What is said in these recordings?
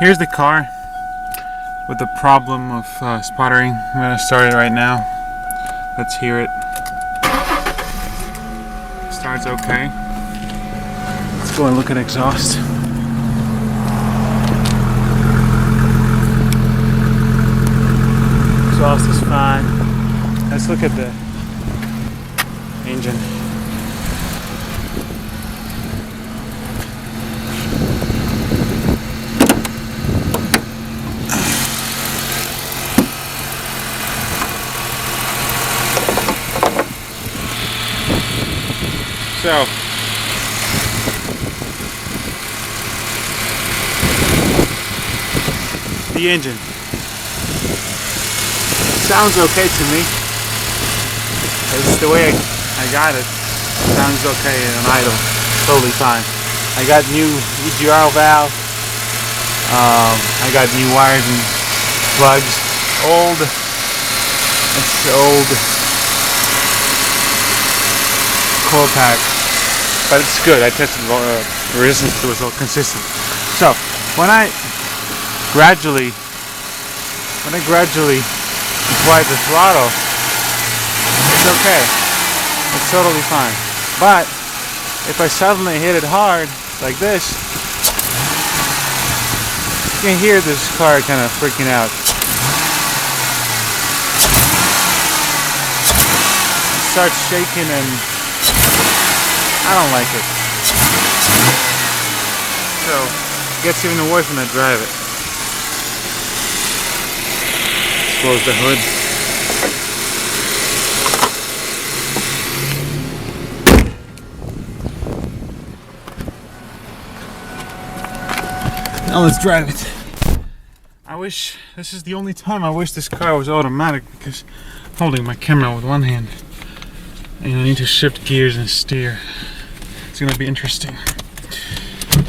Here's the car with the problem of sputtering. I'm gonna start it right now. Let's hear it. Starts okay. Let's go and look at exhaust. Exhaust is fine. Let's look at the engine. So, the engine sounds okay to me. It's the way I got it. Sounds okay on idle. Totally fine. I got new EGR valve. I got new wires and plugs. It's old coil pack, but it's good. I tested the resistance; it was all consistent. So when I gradually apply the throttle, it's okay. It's totally fine. But if I suddenly hit it hard like this, you can hear this car kind of freaking out. It starts shaking and I don't like it. So it gets even worse when I drive it. Let's close the hood. Now let's drive it. This is the only time I wish this car was automatic, because I'm holding my camera with one hand and I need to shift gears and steer. It's gonna be interesting.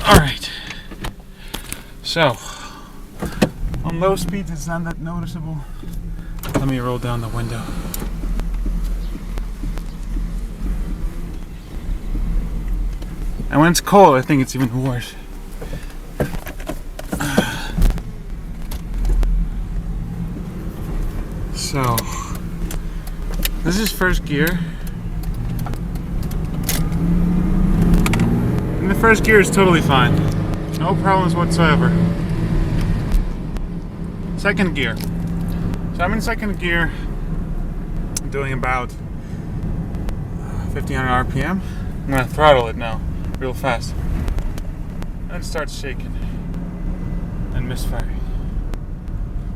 Alright. So, on low speeds it's not that noticeable. Let me roll down the window. And when it's cold, I think it's even worse. So, this is first gear. And the first gear is totally fine. No problems whatsoever. Second gear. So I'm in second gear. I'm doing about 1500 RPM. I'm gonna throttle it now, real fast. And it starts shaking and misfiring.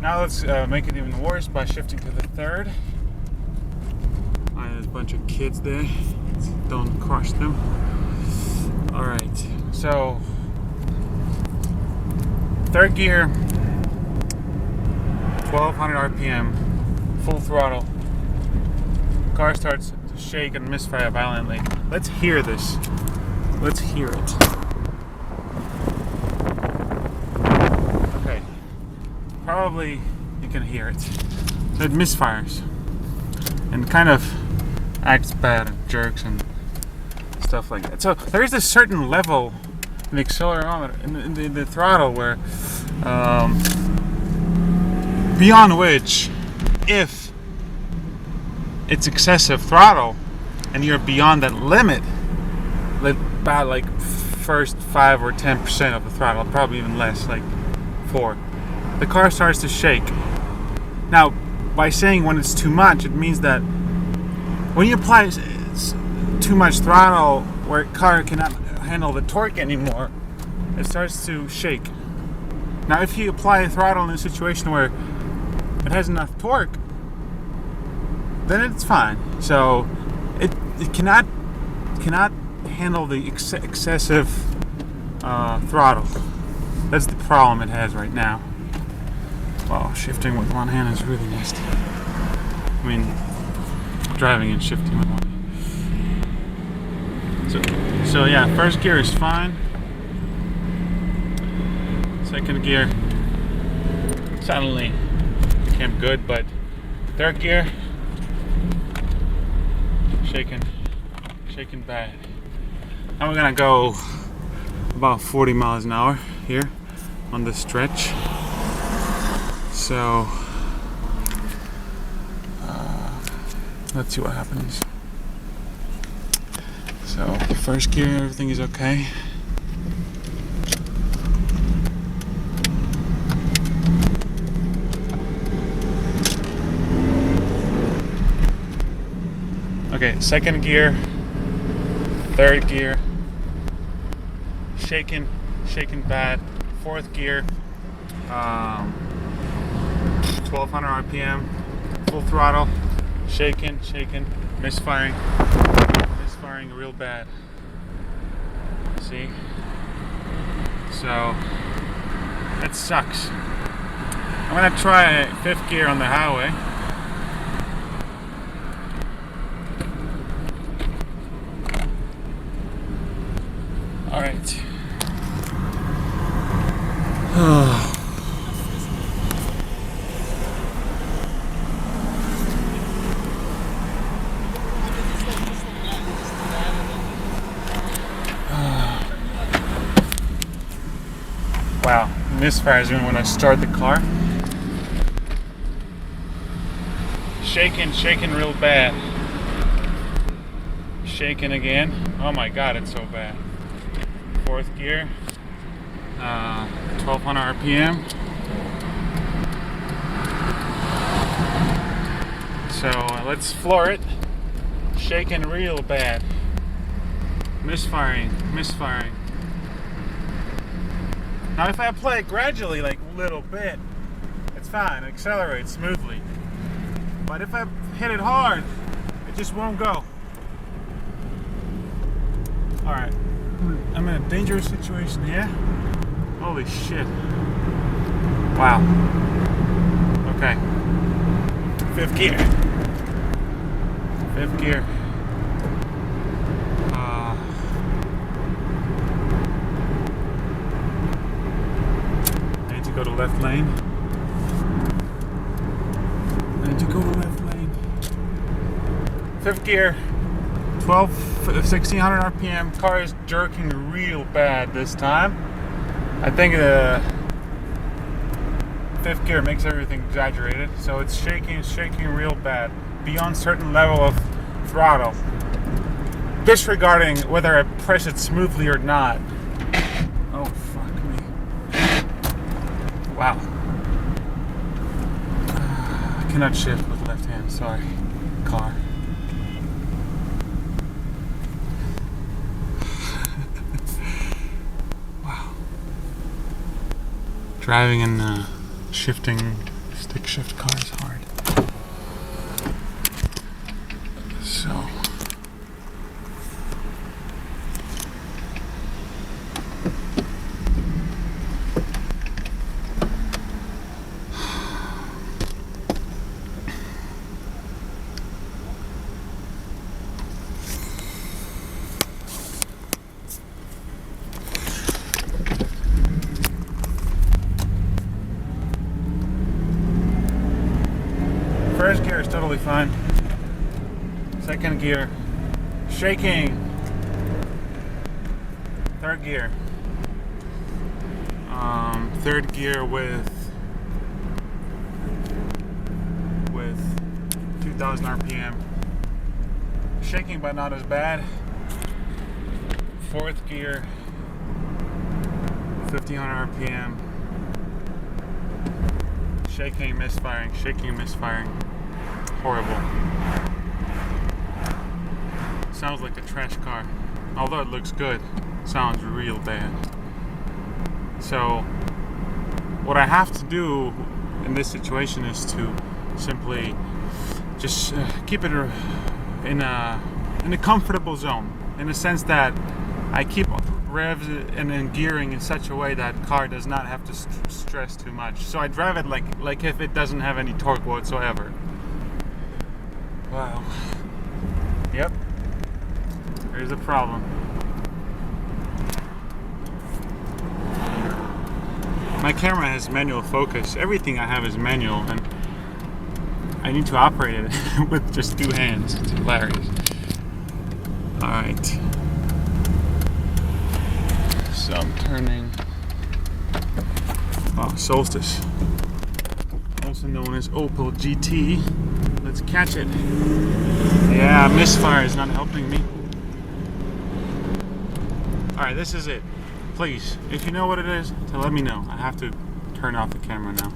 Now let's make it even worse by shifting to the third. There's a bunch of kids there. Don't crush them. Alright, so third gear, 1200 RPM, full throttle. Car starts to shake and misfire violently. Let's hear this. Let's hear it. Okay, probably you can hear it. So it misfires and kind of acts bad and jerks and stuff like that. So there is a certain level in the accelerometer, in the throttle, where beyond which, if it's excessive throttle and you're beyond that limit, about like first 5 or 10% of the throttle, probably even less, like 4, the car starts to shake. Now, by saying when it's too much, it means that when you apply too much throttle where a car cannot handle the torque anymore, it starts to shake. Now if you apply a throttle in a situation where it has enough torque, then it's fine. So it cannot handle the excessive throttle. That's the problem it has right now. Wow, shifting with one hand is really nasty. I mean, driving and shifting with one. So yeah, first gear is fine. Second gear suddenly became good, but third gear shaking bad. Now we're gonna go about 40 miles an hour here on the stretch. So let's see what happens. So first gear, everything is okay. Okay, second gear, third gear, shaking bad. Fourth gear, 1200 RPM, full throttle, shaking, misfiring real bad. See? So that sucks. I'm gonna try fifth gear on the highway. All right. Wow, misfires even when I start the car. Shaking real bad. Shaking again. Oh my god, it's so bad. Fourth gear, 1200 RPM. So let's floor it. Shaking real bad. Misfiring. Now if I play it gradually, like a little bit, it's fine, it accelerates smoothly. But if I hit it hard, it just won't go. Alright, I'm in a dangerous situation here. Holy shit. Wow. Okay. Fifth gear. Go to left lane. Fifth gear, 1600 RPM. Car is jerking real bad this time. I think the fifth gear makes everything exaggerated, so it's shaking real bad beyond certain level of throttle, disregarding whether I press it smoothly or not. Oh fuck me. Wow. I cannot shift with left hand, sorry. Car. Wow. Driving in shifting stick shift car is hard. So first gear is totally fine. Second gear, shaking. Third gear. Third gear with 2000 RPM. Shaking but not as bad. Fourth gear, 1500 RPM. Shaking, misfiring. Horrible. Sounds like a trash car. Although it looks good, sounds real bad. So what I have to do in this situation is to simply just keep it in a comfortable zone, in the sense that I keep revs and gearing in such a way that car does not have to stress too much. So I drive it like if it doesn't have any torque whatsoever. Wow. Yep. Here's a problem. My camera has manual focus. Everything I have is manual, and I need to operate it with just two hands. It's hilarious. Alright. So I'm turning. Oh, Solstice, also known as Opel GT. Let's catch it. Yeah, misfire is not helping me. Alright, this is it. Please, if you know what it is, to let me know. I have to turn off the camera now.